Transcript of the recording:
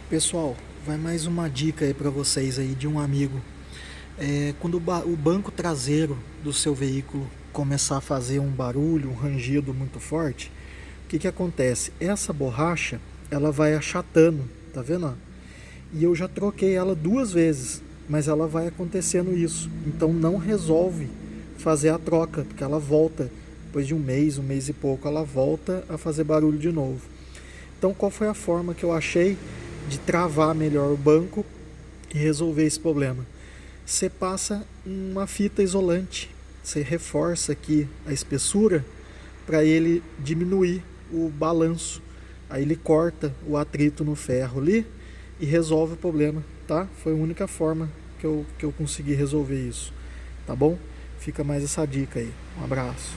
Pessoal, vai mais uma dica aí para vocês aí de um amigo. Quando o banco traseiro do seu veículo começar a fazer um barulho, um rangido muito forte, o que acontece? Essa borracha, ela vai achatando, tá vendo? Ó? E eu já troquei ela 2 vezes, mas ela vai acontecendo isso. Então não resolve fazer a troca, porque ela volta, depois de um mês e pouco, ela volta a fazer barulho de novo. Então qual foi a forma que eu achei de travar melhor o banco e resolver esse problema? Você passa uma fita isolante, você reforça aqui a espessura para ele diminuir o balanço. Aí ele corta o atrito no ferro ali e resolve o problema, tá? Foi a única forma que eu consegui resolver isso, tá bom? Fica mais essa dica aí. Um abraço.